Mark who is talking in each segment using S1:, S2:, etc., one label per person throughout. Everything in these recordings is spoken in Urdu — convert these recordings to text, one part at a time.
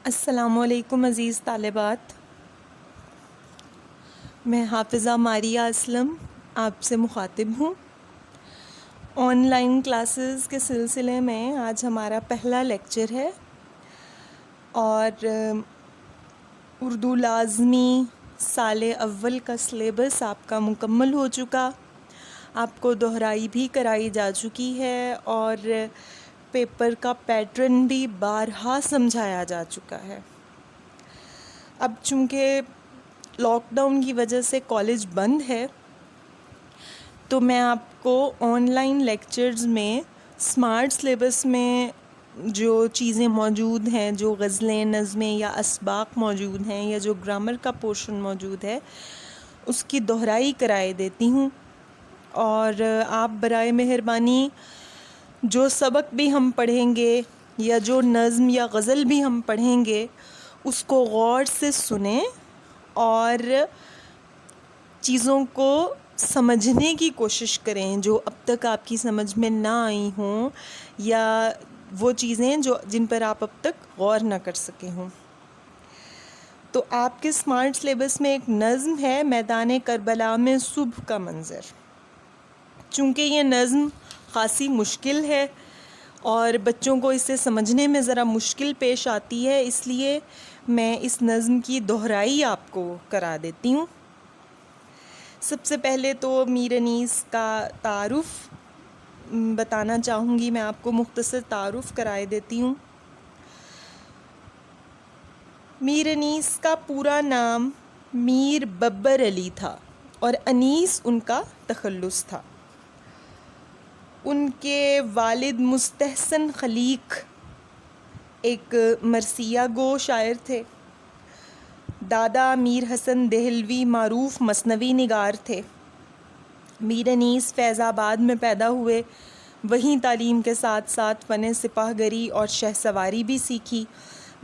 S1: السلام علیکم عزیز طالبات، میں حافظہ ماریہ اسلم آپ سے مخاطب ہوں۔ آن لائن کلاسز کے سلسلے میں آج ہمارا پہلا لیکچر ہے اور اردو لازمی سال اول کا سلیبس آپ کا مکمل ہو چکا، آپ کو دہرائی بھی کرائی جا چکی ہے اور پیپر کا پیٹرن بھی بارہا سمجھایا جا چکا ہے۔ اب چونکہ لاک ڈاؤن کی وجہ سے کالج بند ہے تو میں آپ کو آن لائن لیکچرز میں سمارٹ سلیبس میں جو چیزیں موجود ہیں، جو غزلیں، نظمیں یا اسباق موجود ہیں یا جو گرامر کا پورشن موجود ہے، اس کی دہرائی کرائے دیتی ہوں۔ اور آپ برائے مہربانی جو سبق بھی ہم پڑھیں گے یا جو نظم یا غزل بھی ہم پڑھیں گے اس کو غور سے سنیں اور چیزوں کو سمجھنے کی کوشش کریں جو اب تک آپ کی سمجھ میں نہ آئی ہوں یا وہ چیزیں جن پر آپ اب تک غور نہ کر سکے ہوں۔ تو آپ کے سمارٹ سلیبس میں ایک نظم ہے، میدان کربلا میں صبح کا منظر۔ چونکہ یہ نظم خاصی مشکل ہے اور بچوں کو اسے سمجھنے میں ذرا مشکل پیش آتی ہے، اس لیے میں اس نظم کی دہرائی آپ کو کرا دیتی ہوں۔ سب سے پہلے تو میر انیس کا تعارف بتانا چاہوں گی، میں آپ کو مختصر تعارف کرائے دیتی ہوں۔ میر انیس کا پورا نام میر ببر علی تھا اور انیس ان کا تخلص تھا۔ ان کے والد مستحسن خلیق ایک مرثیہ گو شاعر تھے۔ دادا میر حسن دہلوی معروف مثنوی نگار تھے۔ میر انیس فیض آباد میں پیدا ہوئے، وہیں تعلیم کے ساتھ ساتھ فن سپاہ گری اور شہ سواری بھی سیکھی۔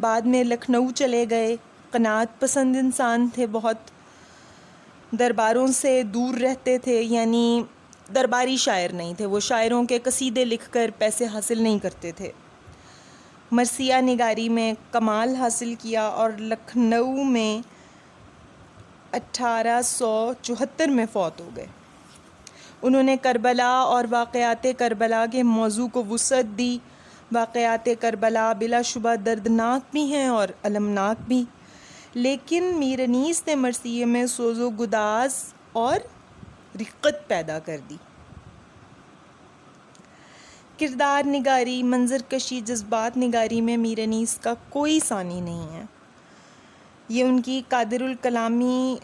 S1: بعد میں لکھنؤ چلے گئے۔ قناعت پسند انسان تھے، بہت درباروں سے دور رہتے تھے، یعنی درباری شاعر نہیں تھے، وہ شاعروں کے قصیدے لکھ کر پیسے حاصل نہیں کرتے تھے۔ مرثیہ نگاری میں کمال حاصل کیا اور لکھنؤ میں 1874 میں فوت ہو گئے۔ انہوں نے کربلا اور واقعات کربلا کے موضوع کو وسعت دی۔ واقعات کربلا بلا شبہ دردناک بھی ہیں اور المناک بھی، لیکن میر انیس نے مرثیے میں سوز و گداز اور رقت پیدا کر دی۔ کردار نگاری، منظر کشی، جذبات نگاری میں میر انیس کا کوئی ثانی نہیں ہے۔ یہ ان کی قادر الکلامی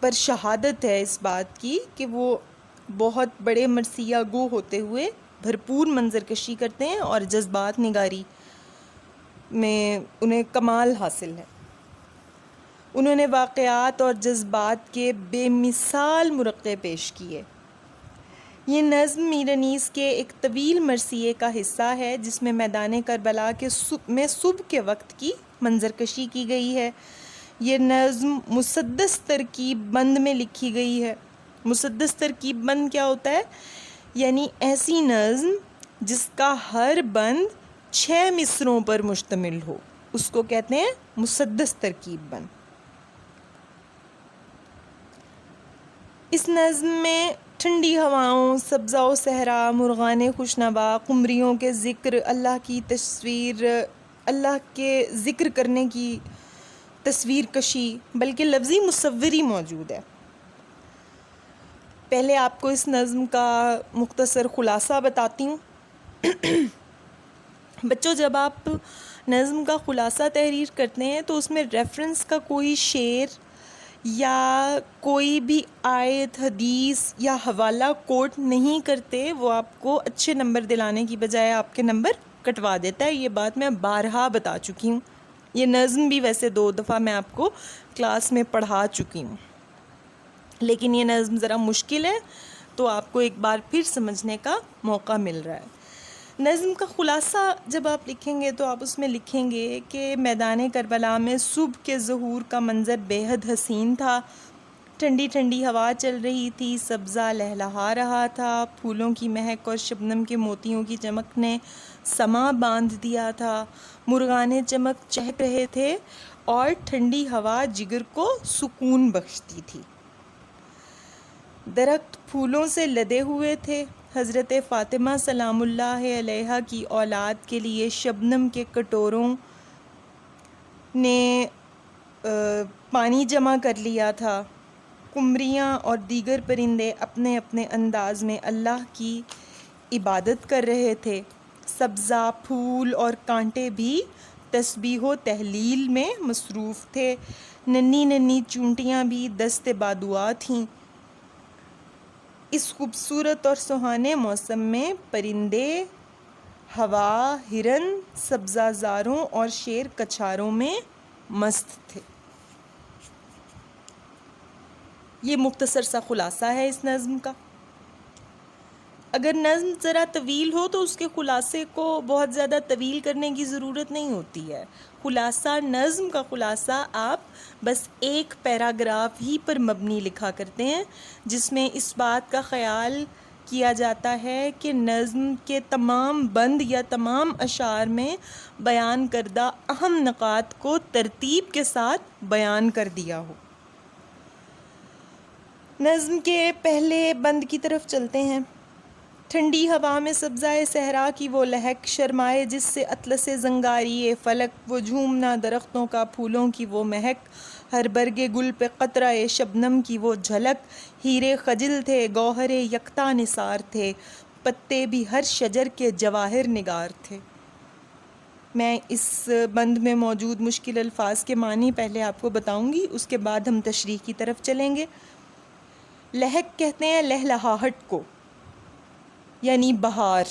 S1: پر شہادت ہے اس بات کی کہ وہ بہت بڑے مرثیہ گو ہوتے ہوئے بھرپور منظر کشی کرتے ہیں اور جذبات نگاری میں انہیں کمال حاصل ہے۔ انہوں نے واقعات اور جذبات کے بے مثال مرقع پیش کیے۔ یہ نظم میر انیس کے ایک طویل مرثیے کا حصہ ہے جس میں میدان کربلا میں صبح کے وقت کی منظر کشی کی گئی ہے۔ یہ نظم مسدس ترکیب بند میں لکھی گئی ہے۔ مسدس ترکیب بند کیا ہوتا ہے؟ یعنی ایسی نظم جس کا ہر بند 6 مصروں پر مشتمل ہو، اس کو کہتے ہیں مسدس ترکیب بند۔ اس نظم میں ٹھنڈی ہواؤں، سبزہ و صحرا، مرغان خوشنوا، قمریوں کے ذکر، اللہ کی تصویر، اللہ کے ذکر کرنے کی تصویر کشی، بلکہ لفظی مصوری موجود ہے۔ پہلے آپ کو اس نظم کا مختصر خلاصہ بتاتی ہوں۔ بچوں، جب آپ نظم کا خلاصہ تحریر کرتے ہیں تو اس میں ریفرنس کا کوئی شعر یا کوئی بھی آیت، حدیث یا حوالہ کوٹ نہیں کرتے، وہ آپ کو اچھے نمبر دلانے کی بجائے آپ کے نمبر کٹوا دیتا ہے۔ یہ بات میں بارہا بتا چکی ہوں۔ یہ نظم بھی ویسے 2 دفعہ میں آپ کو کلاس میں پڑھا چکی ہوں، لیکن یہ نظم ذرا مشکل ہے تو آپ کو ایک بار پھر سمجھنے کا موقع مل رہا ہے۔ نظم کا خلاصہ جب آپ لکھیں گے تو آپ اس میں لکھیں گے کہ میدان کربلا میں صبح کے ظہور کا منظر بے حد حسین تھا۔ ٹھنڈی ٹھنڈی ہوا چل رہی تھی، سبزہ لہلہا رہا تھا، پھولوں کی مہک اور شبنم کے موتیوں کی چمک نے سما باندھ دیا تھا، مرغانے چمک چہک رہے تھے اور ٹھنڈی ہوا جگر کو سکون بخشتی تھی۔ درخت پھولوں سے لدے ہوئے تھے۔ حضرت فاطمہ سلام اللہ علیہا کی اولاد کے لیے شبنم کے کٹوروں نے پانی جمع کر لیا تھا۔ قمریاں اور دیگر پرندے اپنے اپنے انداز میں اللہ کی عبادت کر رہے تھے۔ سبزہ، پھول اور کانٹے بھی تسبیح و تہلیل میں مصروف تھے۔ ننھی ننھی چونٹیاں بھی دست بادعا تھیں۔ اس خوبصورت اور سہانے موسم میں پرندے، ہوا، ہرن، سبزہ زاروں اور شیر کچھاروں میں مست تھے۔ یہ مختصر سا خلاصہ ہے اس نظم کا۔ اگر نظم ذرا طویل ہو تو اس کے خلاصے کو بہت زیادہ طویل کرنے کی ضرورت نہیں ہوتی ہے۔ خلاصہ، نظم کا خلاصہ آپ بس ایک پیراگراف ہی پر مبنی لکھا کرتے ہیں، جس میں اس بات کا خیال کیا جاتا ہے کہ نظم کے تمام بند یا تمام اشعار میں بیان کردہ اہم نکات کو ترتیب کے ساتھ بیان کر دیا ہو۔ نظم کے پہلے بند کی طرف چلتے ہیں۔ ٹھنڈی ہوا میں سبزائے صحرا کی وہ لہک، شرمائے جس سے اطلس زنگاری فلک، وہ جھومنا درختوں کا، پھولوں کی وہ مہک، ہر برگ گل پہ قطرہ شبنم کی وہ جھلک، ہیرے خجل تھے، گوہر یکتا نثار تھے، پتے بھی ہر شجر کے جواہر نگار تھے۔ میں اس بند میں موجود مشکل الفاظ کے معنی پہلے آپ کو بتاؤں گی، اس کے بعد ہم تشریح کی طرف چلیں گے۔ لہک کہتے ہیں لہلہاہٹ کو، یعنی بہار۔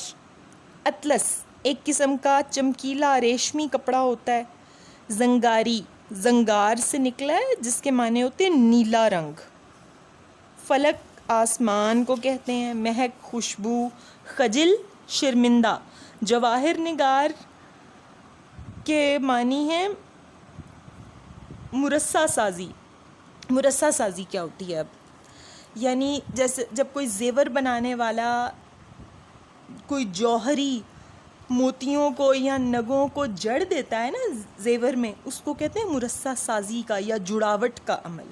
S1: اطلس ایک قسم کا چمکیلا ریشمی کپڑا ہوتا ہے۔ زنگاری زنگار سے نکلا ہے، جس کے معنی ہوتے ہیں نیلا رنگ۔ فلک آسمان کو کہتے ہیں۔ مہک خوشبو۔ خجل شرمندہ۔ جواہر نگار کے معنی ہیں مرصع سازی۔ مرصع سازی کیا ہوتی ہے؟ اب یعنی جیسے جب کوئی زیور بنانے والا کوئی جوہری موتیوں کو یا نگوں کو جڑ دیتا ہے نا زیور میں، اس کو کہتے ہیں مرصع سازی کا یا جڑاوٹ کا عمل۔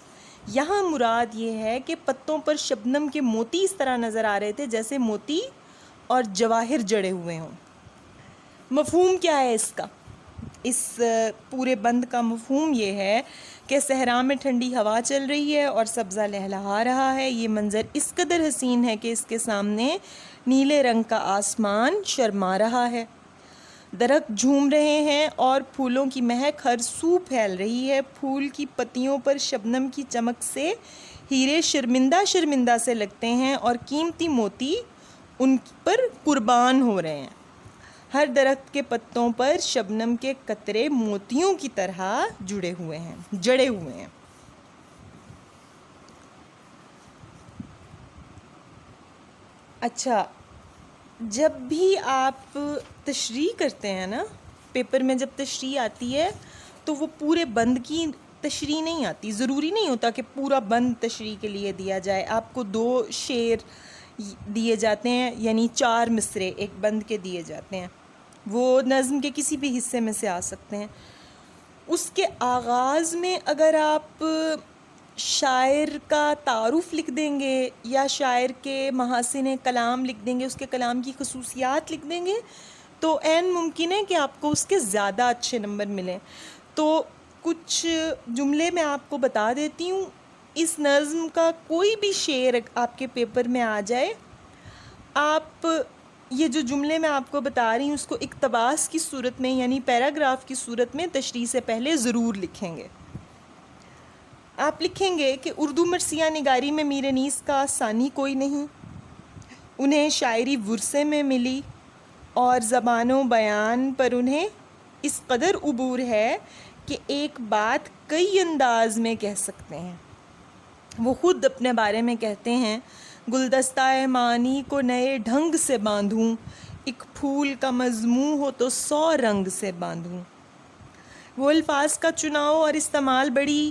S1: یہاں مراد یہ ہے کہ پتوں پر شبنم کے موتی اس طرح نظر آ رہے تھے جیسے موتی اور جواہر جڑے ہوئے ہوں۔ مفہوم کیا ہے اس کا؟ اس پورے بند کا مفہوم یہ ہے کہ صحرا میں ٹھنڈی ہوا چل رہی ہے اور سبزہ لہلہا رہا ہے۔ یہ منظر اس قدر حسین ہے کہ اس کے سامنے نیلے رنگ کا آسمان شرما رہا ہے۔ درخت جھوم رہے ہیں اور پھولوں کی مہک ہر سو پھیل رہی ہے۔ پھول کی پتیوں پر شبنم کی چمک سے ہیرے شرمندہ شرمندہ سے لگتے ہیں اور قیمتی موتی ان پر قربان ہو رہے ہیں۔ ہر درخت کے پتوں پر شبنم کے قطرے موتیوں کی طرح جڑے ہوئے ہیں۔ اچھا، جب بھی آپ تشریح کرتے ہیں نا، پیپر میں جب تشریح آتی ہے تو وہ پورے بند کی تشریح نہیں آتی۔ ضروری نہیں ہوتا کہ پورا بند تشریح کے لیے دیا جائے۔ آپ کو 2 شعر دیے جاتے ہیں، یعنی 4 مصرے ایک بند کے دیے جاتے ہیں۔ وہ نظم کے کسی بھی حصے میں سے آ سکتے ہیں۔ اس کے آغاز میں اگر آپ شاعر کا تعارف لکھ دیں گے یا شاعر کے محاسن کلام لکھ دیں گے، اس کے کلام کی خصوصیات لکھ دیں گے، تو عین ممکن ہے کہ آپ کو اس کے زیادہ اچھے نمبر ملیں۔ تو کچھ جملے میں آپ کو بتا دیتی ہوں۔ اس نظم کا کوئی بھی شعر آپ کے پیپر میں آ جائے، آپ یہ جو جملے میں آپ کو بتا رہی ہوں اس کو اقتباس کی صورت میں یعنی پیراگراف کی صورت میں تشریح سے پہلے ضرور لکھیں گے۔ آپ لکھیں گے کہ اردو مرثیہ نگاری میں میر انیس کا ثانی کوئی نہیں، انہیں شاعری ورثے میں ملی اور زبان و بیان پر انہیں اس قدر عبور ہے کہ ایک بات کئی انداز میں کہہ سکتے ہیں۔ وہ خود اپنے بارے میں کہتے ہیں، گلدستہ معانی کو نئے ڈھنگ سے باندھوں، ایک پھول کا مضموں ہو تو 100 رنگ سے باندھوں۔ وہ الفاظ کا چناؤ اور استعمال بڑی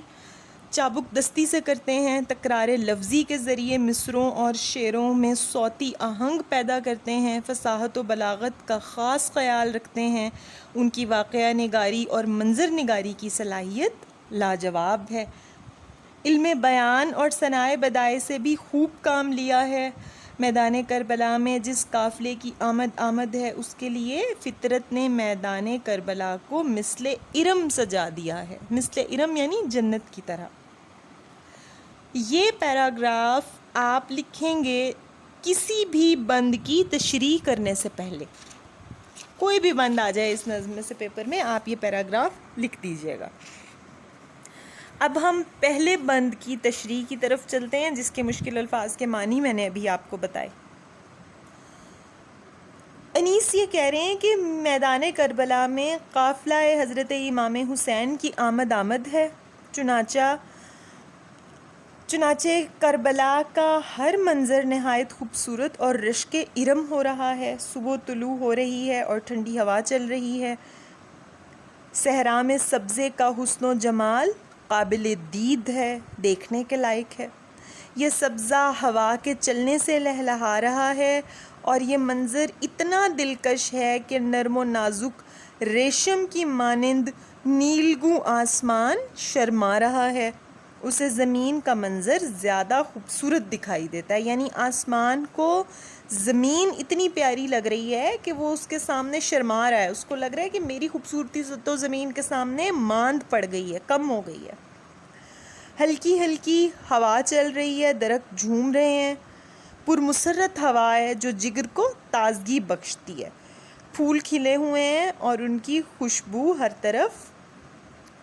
S1: چابک دستی سے کرتے ہیں، تکرار لفظی کے ذریعے مصروں اور شعروں میں صوتی آہنگ پیدا کرتے ہیں، فصاحت و بلاغت کا خاص خیال رکھتے ہیں، ان کی واقعہ نگاری اور منظر نگاری کی صلاحیت لاجواب ہے۔ علم بیان اور صنائع بدائع سے بھی خوب کام لیا ہے۔ میدان کربلا میں جس قافلے کی آمد ہے، اس کے لیے فطرت نے میدان کربلا کو مثل ارم سجا دیا ہے۔ مثل ارم یعنی جنت کی طرح۔ یہ پیراگراف آپ لکھیں گے کسی بھی بند کی تشریح کرنے سے پہلے۔ کوئی بھی بند آ جائے اس نظم سے پیپر میں، آپ یہ پیراگراف لکھ دیجئے گا۔ اب ہم پہلے بند کی تشریح کی طرف چلتے ہیں، جس کے مشکل الفاظ کے معنی میں نے ابھی آپ کو بتائے۔ انیس یہ کہہ رہے ہیں کہ میدان کربلا میں قافلہ حضرت امام حسین کی آمد ہے، چنانچہ کربلا کا ہر منظر نہایت خوبصورت اور رشک ارم ہو رہا ہے۔ صبح طلوع ہو رہی ہے اور ٹھنڈی ہوا چل رہی ہے۔ صحرا میں سبزے کا حسن و جمال قابل دید ہے، دیکھنے کے لائق ہے۔ یہ سبزہ ہوا کے چلنے سے لہلہا رہا ہے اور یہ منظر اتنا دلکش ہے کہ نرم و نازک ریشم کی مانند نیلگوں آسمان شرما رہا ہے۔ اسے زمین کا منظر زیادہ خوبصورت دکھائی دیتا ہے، یعنی آسمان کو زمین اتنی پیاری لگ رہی ہے کہ وہ اس کے سامنے شرما رہا ہے، اس کو لگ رہا ہے کہ میری خوبصورتی تو زمین کے سامنے ماند پڑ گئی ہے، کم ہو گئی ہے۔ ہلکی ہلکی ہوا چل رہی ہے، درخت جھوم رہے ہیں، پرمسرت ہوا ہے جو جگر کو تازگی بخشتی ہے۔ پھول کھلے ہوئے ہیں اور ان کی خوشبو ہر طرف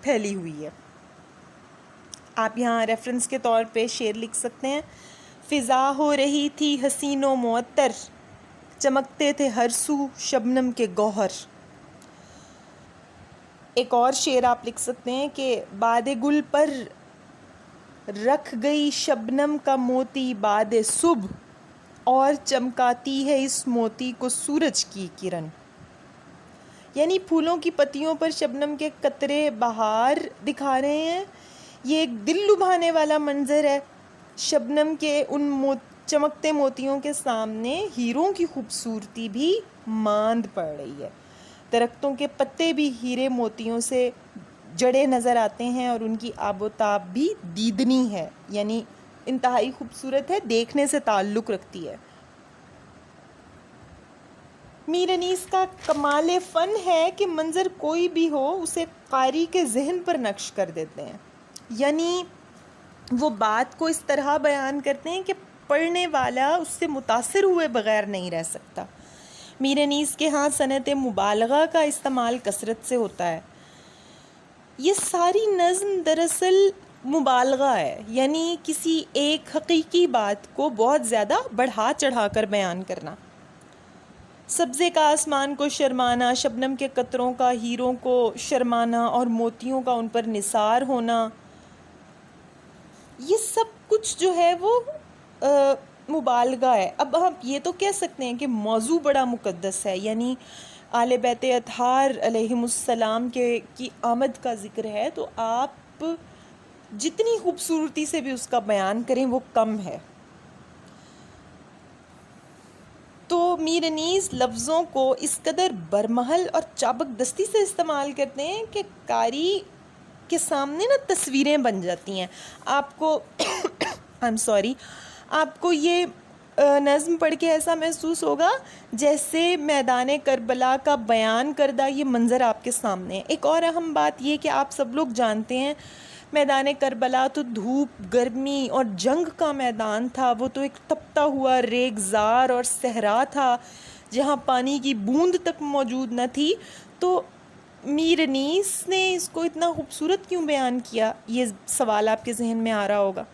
S1: پھیلی ہوئی ہے۔ آپ یہاں ریفرنس کے طور پہ شعر لکھ سکتے ہیں۔ فضا ہو رہی تھی حسین و معطر، چمکتے تھے ہر سو شبنم کے گوہر۔ ایک اور شعر آپ لکھ سکتے ہیں کہ باد گل پر رکھ گئی شبنم کا موتی باد صبح، اور چمکاتی ہے اس موتی کو سورج کی کرن۔ یعنی پھولوں کی پتیوں پر شبنم کے قطرے بہار دکھا رہے ہیں۔ یہ ایک دل لبھانے والا منظر ہے۔ شبنم کے ان چمکتے موتیوں کے سامنے ہیروں کی خوبصورتی بھی ماند پڑ رہی ہے۔ درختوں کے پتے بھی ہیرے موتیوں سے جڑے نظر آتے ہیں اور ان کی آب و تاب بھی دیدنی ہے، یعنی انتہائی خوبصورت ہے، دیکھنے سے تعلق رکھتی ہے۔ میر انیس کا کمال فن ہے کہ منظر کوئی بھی ہو اسے قاری کے ذہن پر نقش کر دیتے ہیں، یعنی وہ بات کو اس طرح بیان کرتے ہیں کہ پڑھنے والا اس سے متاثر ہوئے بغیر نہیں رہ سکتا۔ میر انیس کے ہاں صنعت مبالغہ کا استعمال کثرت سے ہوتا ہے۔ یہ ساری نظم دراصل مبالغہ ہے، یعنی کسی ایک حقیقی بات کو بہت زیادہ بڑھا چڑھا کر بیان کرنا۔ سبزے کا آسمان کو شرمانا، شبنم کے قطروں کا ہیروں کو شرمانا اور موتیوں کا ان پر نثار ہونا، یہ سب کچھ جو ہے وہ مبالغہ ہے۔ اب ہم یہ تو کہہ سکتے ہیں کہ موضوع بڑا مقدس ہے، یعنی آل بیت اطہار علیہم السلام کی آمد کا ذکر ہے، تو آپ جتنی خوبصورتی سے بھی اس کا بیان کریں وہ کم ہے۔ تو میر انیس لفظوں کو اس قدر برمحل اور چابک دستی سے استعمال کرتے ہیں کہ قاری کے سامنے نا تصویریں بن جاتی ہیں۔ آپ کو یہ نظم پڑھ کے ایسا محسوس ہوگا جیسے میدان کربلا کا بیان کردہ یہ منظر آپ کے سامنے ہے۔ ایک اور اہم بات یہ کہ آپ سب لوگ جانتے ہیں میدان کربلا تو دھوپ، گرمی اور جنگ کا میدان تھا۔ وہ تو ایک تپتا ہوا ریگزار اور صحرا تھا جہاں پانی کی بوند تک موجود نہ تھی۔ تو میر انیس نے اس کو اتنا خوبصورت کیوں بیان کیا، یہ سوال آپ کے ذہن میں آ رہا ہوگا۔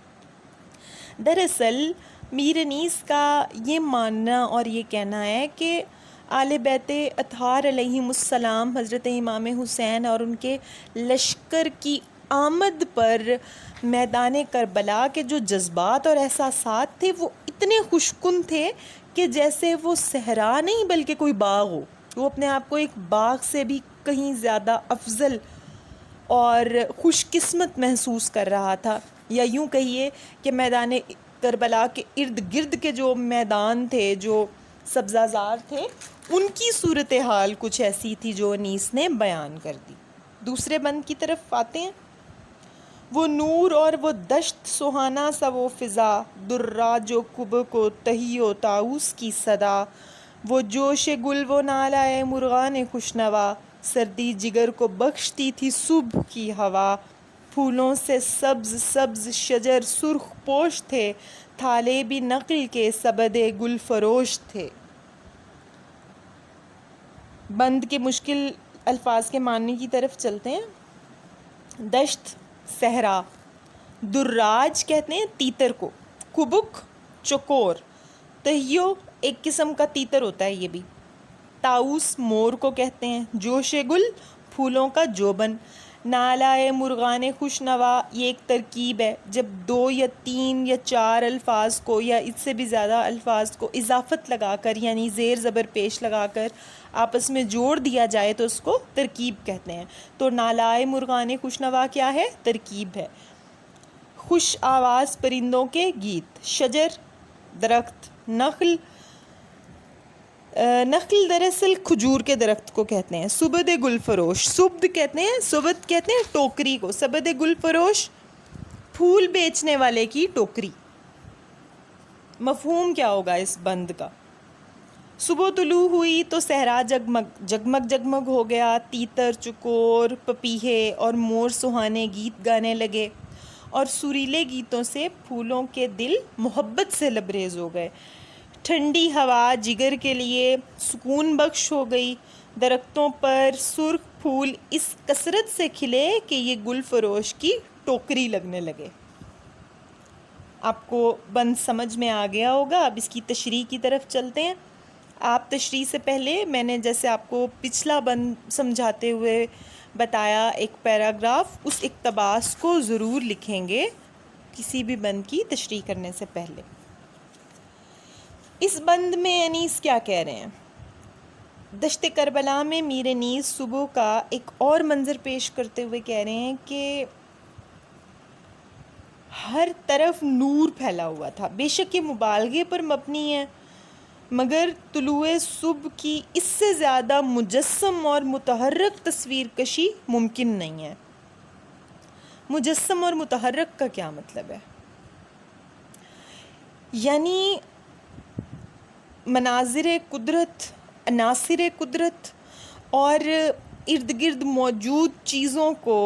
S1: دراصل میر انیس کا یہ ماننا اور یہ کہنا ہے کہ آل بیت اطہار علیہم السلام حضرت امام حسین اور ان کے لشکر کی آمد پر میدان کربلا کے جو جذبات اور احساسات تھے وہ اتنے خوشکن تھے کہ جیسے وہ صحرا نہیں بلکہ کوئی باغ ہو۔ وہ اپنے آپ کو ایک باغ سے بھی کہیں زیادہ افضل اور خوش قسمت محسوس کر رہا تھا، یا یوں کہیے کہ میدان کربلا کے ارد گرد کے جو میدان تھے، جو سبزہ زار تھے، ان کی صورتحال کچھ ایسی تھی جو انیس نے بیان کر دی۔ دوسرے بند کی طرف آتے ہیں۔ وہ نور اور وہ دشت سہانا سا وہ فضا، دراج و کبک و تہی و طاؤس کی صدا، وہ جوش گل وہ نالائے مرغان خوشنوا، سردی جگر کو بخشتی تھی صبح کی ہوا، پھولوں سے سبز سبز شجر سرخ پوش تھے، تھالے بھی نقل کے سبد گل فروش تھے۔ بند کے مشکل الفاظ کے معنی کی طرف چلتے ہیں۔ دشت صحرا، دراج کہتے ہیں تیتر کو، کبک چکور، تہیو ایک قسم کا تیتر ہوتا ہے یہ بھی، طاؤس مور کو کہتے ہیں، جوش گل پھولوں کا جوبن، نالائے مرغان خوش نوا یہ ایک ترکیب ہے جب 2 یا 3 یا 4 الفاظ کو یا اس سے بھی زیادہ الفاظ کو اضافت لگا کر یعنی زیر زبر پیش لگا کر آپس میں جوڑ دیا جائے تو اس کو ترکیب کہتے ہیں۔ تو نالائے مرغان خوش نوا کیا ہے؟ ترکیب ہے۔ خوش آواز پرندوں کے گیت، شجر درخت، نخل نخل دراصل کھجور کے درخت کو کہتے ہیں، سبد گل فروش، سبد کہتے ہیں، سبد کہتے ہیں ٹوکری کو، سبد گل فروش پھول بیچنے والے کی ٹوکری۔ مفہوم کیا ہوگا اس بند کا؟ صبح طلوع ہوئی تو صحرا جگمگ جگمگ جگمگ ہو گیا، تیتر چکور پپیہے اور مور سہانے گیت گانے لگے، اور سریلے گیتوں سے پھولوں کے دل محبت سے لبریز ہو گئے، ٹھنڈی ہوا جگر کے لیے سکون بخش ہو گئی، درختوں پر سرخ پھول اس کثرت سے کھلے کہ یہ گل فروش کی ٹوکری لگنے لگے۔ آپ کو بند سمجھ میں آ گیا ہوگا۔ اب اس کی تشریح کی طرف چلتے ہیں۔ آپ تشریح سے پہلے میں نے جیسے آپ کو پچھلا بند سمجھاتے ہوئے بتایا ایک پیراگراف، اس اقتباس کو ضرور لکھیں گے کسی بھی بند کی تشریح کرنے سے پہلے۔ اس بند میں انیس کیا کہہ رہے ہیں؟ دشت کربلا میں میر انیس صبح کا ایک اور منظر پیش کرتے ہوئے کہہ رہے ہیں کہ ہر طرف نور پھیلا ہوا تھا۔ بے شک یہ مبالغے پر مبنی ہے، مگر طلوع صبح کی اس سے زیادہ مجسم اور متحرک تصویر کشی ممکن نہیں ہے۔ مجسم اور متحرک کا کیا مطلب ہے؟ یعنی مناظر قدرت، عناصر قدرت اور ارد گرد موجود چیزوں کو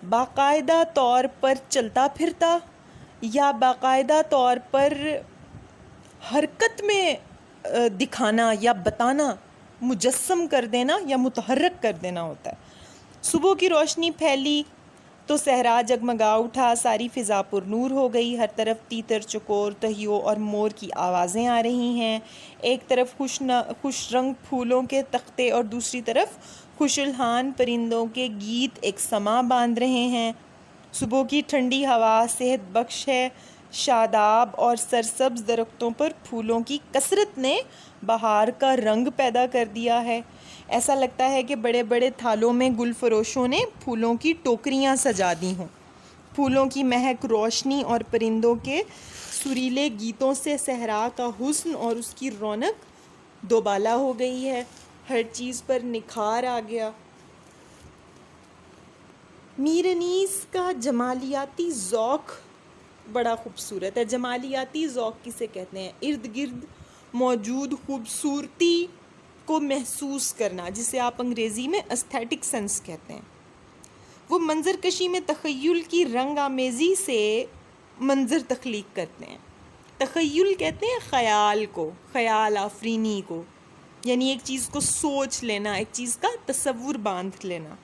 S1: باقاعدہ طور پر چلتا پھرتا یا باقاعدہ طور پر حرکت میں دکھانا یا بتانا، مجسم کر دینا یا متحرک کر دینا ہوتا ہے۔ صبح کی روشنی پھیلی تو صحرا جگمگا اٹھا، ساری فضا پر نور ہو گئی، ہر طرف تیتر چکور تہیوں اور مور کی آوازیں آ رہی ہیں، ایک طرف خوش رنگ پھولوں کے تختے اور دوسری طرف خوش الحان پرندوں کے گیت ایک سماں باندھ رہے ہیں۔ صبح کی ٹھنڈی ہوا صحت بخش ہے، شاداب اور سرسبز درختوں پر پھولوں کی کثرت نے بہار کا رنگ پیدا کر دیا ہے۔ ایسا لگتا ہے کہ بڑے بڑے تھالوں میں گل فروشوں نے پھولوں کی ٹوکریاں سجا دی ہوں۔ پھولوں کی مہک، روشنی اور پرندوں کے سریلے گیتوں سے صحرا کا حسن اور اس کی رونق دوبالا ہو گئی ہے، ہر چیز پر نکھار آ گیا۔ میر انیس کا جمالیاتی ذوق بڑا خوبصورت ہے۔ جمالیاتی ذوق کسے کہتے ہیں؟ ارد گرد موجود خوبصورتی کو محسوس کرنا، جسے آپ انگریزی میں ایستھیٹک سینس کہتے ہیں۔ وہ منظر کشی میں تخیل کی رنگ آمیزی سے منظر تخلیق کرتے ہیں۔ تخیل کہتے ہیں خیال کو، خیال آفرینی کو، یعنی ایک چیز کو سوچ لینا، ایک چیز کا تصور باندھ لینا۔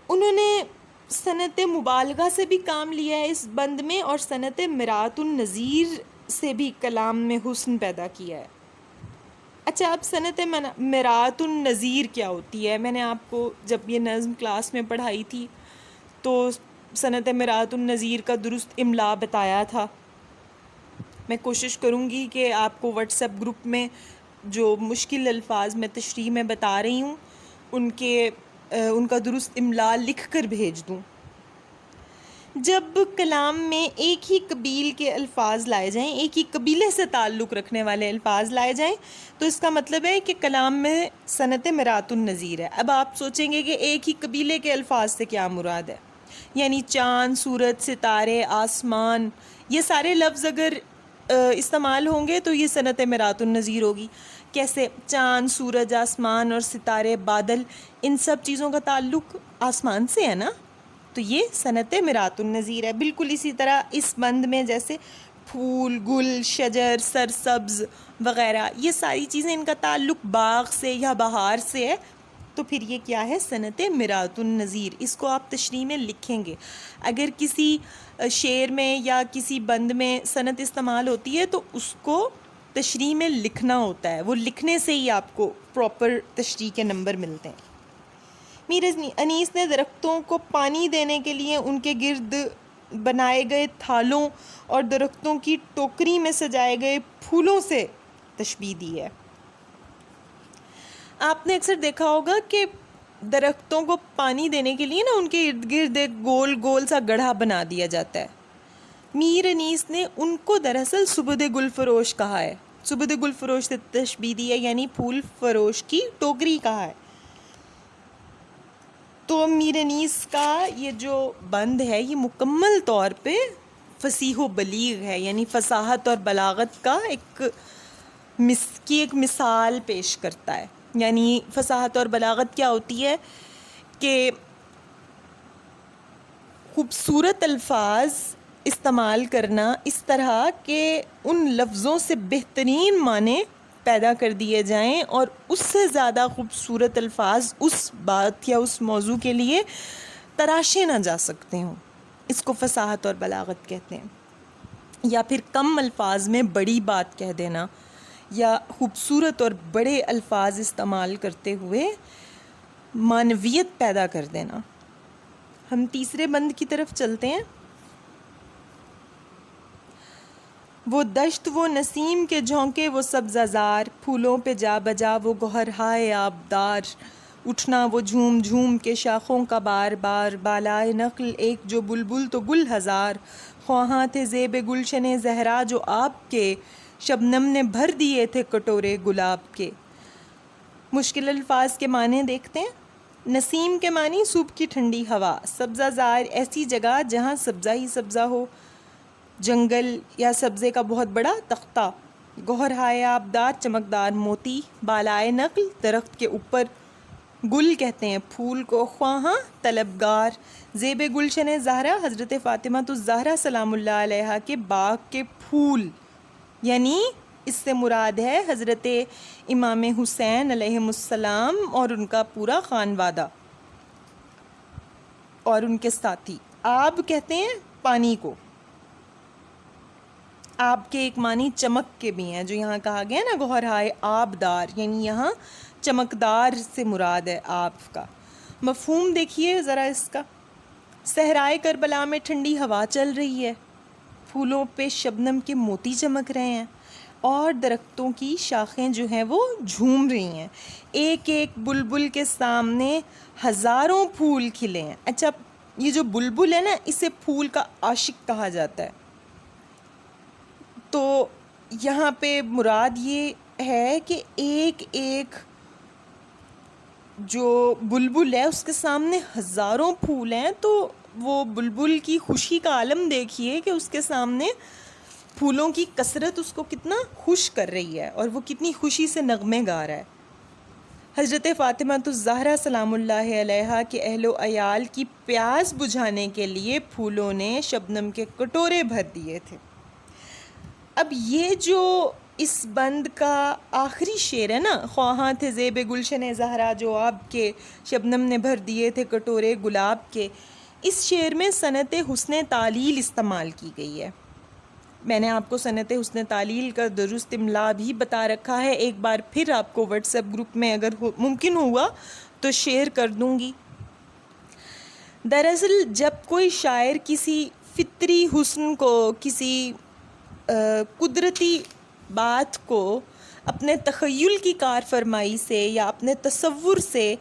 S1: انہوں نے صنعت مبالغہ سے بھی کام لیا ہے اس بند میں، اور صنعت مرات النظیر سے بھی کلام میں حسن پیدا کیا ہے۔ اچھا، اب صنعت مرات النظیر کیا ہوتی ہے؟ میں نے آپ کو جب یہ نظم کلاس میں پڑھائی تھی تو صنعت مرات النظیر کا درست املا بتایا تھا۔ میں کوشش کروں گی کہ آپ کو واٹس ایپ گروپ میں جو مشکل الفاظ میں تشریح میں بتا رہی ہوں ان کا درست املا لکھ کر بھیج دوں۔ جب کلام میں ایک ہی قبیل کے الفاظ لائے جائیں، ایک ہی قبیلے سے تعلق رکھنے والے الفاظ لائے جائیں، تو اس کا مطلب ہے کہ کلام میں صنعت مرات النظیر ہے۔ اب آپ سوچیں گے کہ ایک ہی قبیلے کے الفاظ سے کیا مراد ہے؟ یعنی چاند، سورج، ستارے، آسمان، یہ سارے لفظ اگر استعمال ہوں گے تو یہ صنعت مرات النظیر ہوگی۔ کیسے؟ چاند، سورج، آسمان اور ستارے، بادل، ان سب چیزوں کا تعلق آسمان سے ہے نا، تو یہ صنعت مرات النظیر ہے۔ بالکل اسی طرح اس بند میں جیسے پھول، گل، شجر، سرسبز وغیرہ، یہ ساری چیزیں ان کا تعلق باغ سے یا بہار سے ہے، تو پھر یہ کیا ہے؟ صنعت مرات النظیر۔ اس کو آپ تشریح میں لکھیں گے۔ اگر کسی شعر میں یا کسی بند میں صنعت استعمال ہوتی ہے تو اس کو تشریح میں لکھنا ہوتا ہے، وہ لکھنے سے ہی آپ کو پراپر تشریح کے نمبر ملتے ہیں۔ میر انیس نے درختوں کو پانی دینے کے لیے ان کے گرد بنائے گئے تھالوں اور درختوں کی ٹوکری میں سجائے گئے پھولوں سے تشبیہ دی ہے۔ آپ نے اکثر دیکھا ہوگا کہ درختوں کو پانی دینے کے لیے نا ان کے ارد گرد ایک گول گول سا گڑھا بنا دیا جاتا ہے۔ میر انیس نے ان کو دراصل صبد گل فروش کہا ہے، صبد گل فروش سے تشبیہ دی ہے، یعنی پھول فروش کی ٹوکری کہا ہے۔ تو میر انیس کا یہ جو بند ہے یہ مکمل طور پہ فصیح و بلیغ ہے، یعنی فصاحت اور بلاغت کا ایک مثال پیش کرتا ہے۔ یعنی فصاحت اور بلاغت کیا ہوتی ہے کہ خوبصورت الفاظ استعمال کرنا اس طرح کہ ان لفظوں سے بہترین معنی پیدا کر دیے جائیں اور اس سے زیادہ خوبصورت الفاظ اس بات یا اس موضوع کے لیے تراشے نہ جا سکتے ہوں، اس کو فصاحت اور بلاغت کہتے ہیں۔ یا پھر کم الفاظ میں بڑی بات کہہ دینا، یا خوبصورت اور بڑے الفاظ استعمال کرتے ہوئے معنویت پیدا کر دینا۔ ہم تیسرے بند کی طرف چلتے ہیں۔ وہ دشت وہ نسیم کے جھونکے وہ سبزہ زار، پھولوں پہ جا بجا وہ گوہر ہائے آبدار، اٹھنا وہ جھوم جھوم کے شاخوں کا بار بار، بالائے نخل ایک جو بلبل تو گل ہزار، خواہاں تھے زیب گلشن زہرا جو آپ کے، شبنم نے بھر دیے تھے کٹورے گلاب کے۔ مشکل الفاظ کے معنی دیکھتے ہیں۔ نسیم کے معنی صبح کی ٹھنڈی ہوا، سبزہ زار ایسی جگہ جہاں سبزہ ہی سبزہ ہو، جنگل یا سبزے کا بہت بڑا تختہ، گوہر ہائے آبدار چمکدار موتی، بالائے نخل درخت کے اوپر، گل کہتے ہیں پھول کو، خواہاں طلبگار، زیب گلشن زہرا حضرت فاطمہ الزہرا سلام اللہ علیہا کے باغ کے پھول، یعنی اس سے مراد ہے حضرت امام حسین علیہ السلام اور ان کا پورا خانوادہ اور ان کے ساتھی۔ آب کہتے ہیں پانی کو، آب کے ایک معنی چمک کے بھی ہیں، جو یہاں کہا گیا نا گوہر ہائے آبدار، یعنی یہاں چمکدار سے مراد ہے آب کا۔ مفہوم دیکھیے ذرا اس کا۔ صحرائے کربلا میں ٹھنڈی ہوا چل رہی ہے، پھولوں پہ شبنم کے موتی چمک رہے ہیں اور درختوں کی شاخیں جو ہیں وہ جھوم رہی ہیں، ایک ایک بلبل کے سامنے ہزاروں پھول کھلے ہیں۔ اچھا، یہ جو بلبل ہے نا اسے پھول کا عاشق کہا جاتا ہے، تو یہاں پہ مراد یہ ہے کہ ایک ایک جو بلبل ہے اس کے سامنے ہزاروں پھول ہیں، تو وہ بلبل کی خوشی کا عالم دیکھیے کہ اس کے سامنے پھولوں کی کثرت اس کو کتنا خوش کر رہی ہے اور وہ کتنی خوشی سے نغمے گا رہا ہے۔ حضرت فاطمہ الزہرا سلام اللہ علیہا کے اہل و عیال کی پیاس بجھانے کے لیے پھولوں نے شبنم کے کٹورے بھر دیے تھے۔ اب یہ جو اس بند کا آخری شعر ہے نا، خواہاں تھے زیب گلشن زہرا جو آپ کے، شبنم نے بھر دیے تھے کٹورے گلاب کے، اس شعر میں صنعت حسن تعلیل استعمال کی گئی ہے۔ میں نے آپ کو صنعت حسن تعلیل کا درست املا بھی بتا رکھا ہے، ایک بار پھر آپ کو واٹس ایپ گروپ میں اگر ممکن ہوا تو شیئر کر دوں گی۔ دراصل جب کوئی شاعر کسی فطری حسن کو، کسی قدرتی بات کو اپنے تخیل کی کار فرمائی سے یا اپنے تصور سے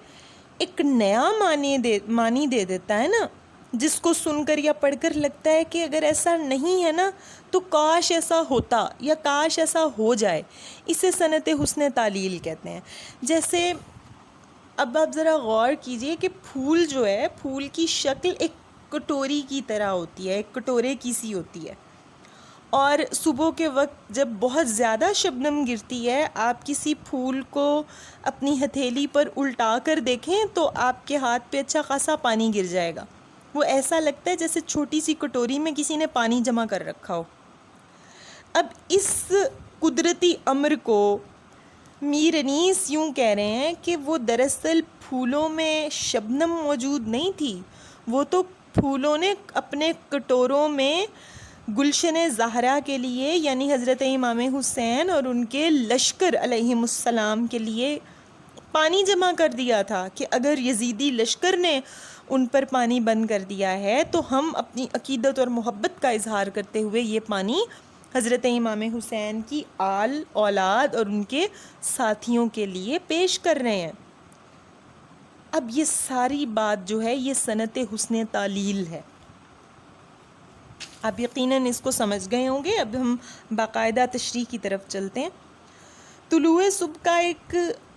S1: ایک نیا معنی دے دیتا ہے نا، جس کو سن کر یا پڑھ کر لگتا ہے کہ اگر ایسا نہیں ہے نا تو کاش ایسا ہوتا یا کاش ایسا ہو جائے. اسے صنعت حسن تعلیل کہتے ہیں. جیسے اب آپ ذرا غور کیجئے کہ پھول جو ہے، پھول کی شکل ایک کٹوری کی طرح ہوتی ہے، ایک کٹورے کی سی ہوتی ہے، اور صبح کے وقت جب بہت زیادہ شبنم گرتی ہے، آپ کسی پھول کو اپنی ہتھیلی پر الٹا کر دیکھیں تو آپ کے ہاتھ پہ اچھا خاصا پانی گر جائے گا. وہ ایسا لگتا ہے جیسے چھوٹی سی کٹوری میں کسی نے پانی جمع کر رکھا ہو. اب اس قدرتی امر کو میر انیس یوں کہہ رہے ہیں کہ وہ دراصل پھولوں میں شبنم موجود نہیں تھی، وہ تو پھولوں نے اپنے کٹوروں میں گلشن زہرا کے لیے، یعنی حضرت امام حسین اور ان کے لشکر علیہم السلام کے لیے پانی جمع کر دیا تھا، کہ اگر یزیدی لشکر نے ان پر پانی بند کر دیا ہے تو ہم اپنی عقیدت اور محبت کا اظہار کرتے ہوئے یہ پانی حضرت امام حسین کی آل اولاد اور ان کے ساتھیوں کے لیے پیش کر رہے ہیں. اب یہ ساری بات جو ہے یہ صنعت حسن تعلیل ہے. آپ یقیناً اس کو سمجھ گئے ہوں گے. اب ہم باقاعدہ تشریح کی طرف چلتے ہیں. طلوع صبح کا ایک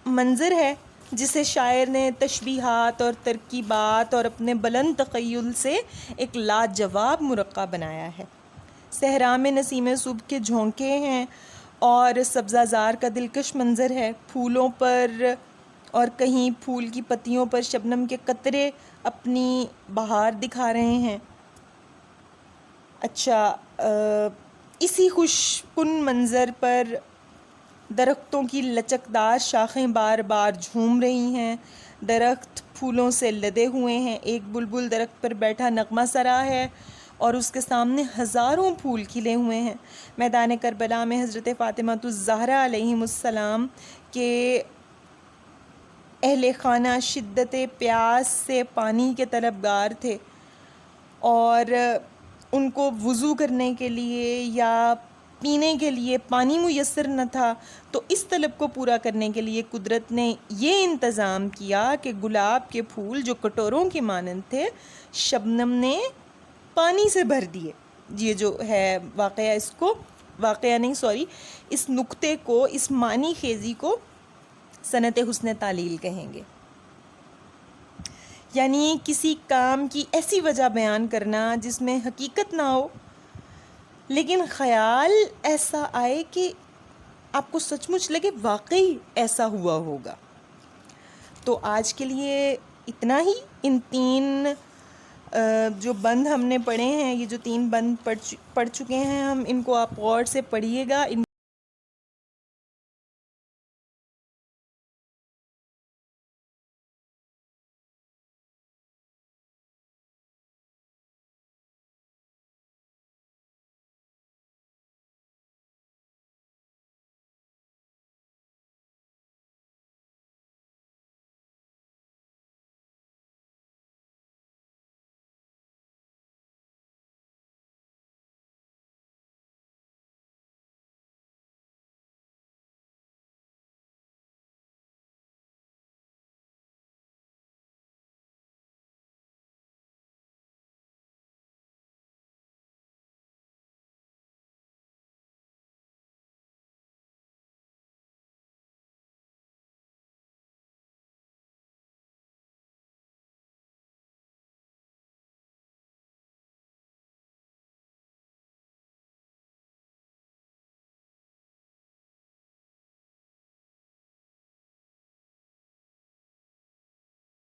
S1: منظر ہے جسے شاعر نے تشبیہات اور ترکیبات اور اپنے بلند تخیل سے ایک لاجواب مرقع بنایا ہے. صحرا میں نسیم صبح کے جھونکے ہیں اور سبزہ زار کا دلکش منظر ہے. پھولوں پر اور کہیں پھول کی پتیوں پر شبنم کے قطرے اپنی بہار دکھا رہے ہیں. اچھا، اسی خوش کن منظر پر درختوں کی لچکدار شاخیں بار بار جھوم رہی ہیں. درخت پھولوں سے لدے ہوئے ہیں. ایک بلبل درخت پر بیٹھا نغمہ سرا ہے اور اس کے سامنے ہزاروں پھول کھلے ہوئے ہیں. میدان کربلا میں حضرت فاطمہ الزہرا علیہم السلام کے اہل خانہ شدت پیاس سے پانی کے طلبگار تھے اور ان کو وضو کرنے کے لیے یا پینے کے لیے پانی میسر نہ تھا. تو اس طلب کو پورا کرنے کے لیے قدرت نے یہ انتظام کیا کہ گلاب کے پھول جو کٹوروں کے مانند تھے، شبنم نے پانی سے بھر دیے. یہ جو ہے اس نقطے کو، اس معنی خیزی کو صنعت حسن تعلیل کہیں گے. یعنی کسی کام کی ایسی وجہ بیان کرنا جس میں حقیقت نہ ہو لیکن خیال ایسا آئے کہ آپ کو سچ مچ لگے واقعی ایسا ہوا ہوگا. تو آج کے لیے اتنا ہی. ان 3 جو بند ہم نے پڑھے ہیں، یہ جو 3 بند پڑھ چکے ہیں ہم، ان کو آپ غور سے پڑھیے گا.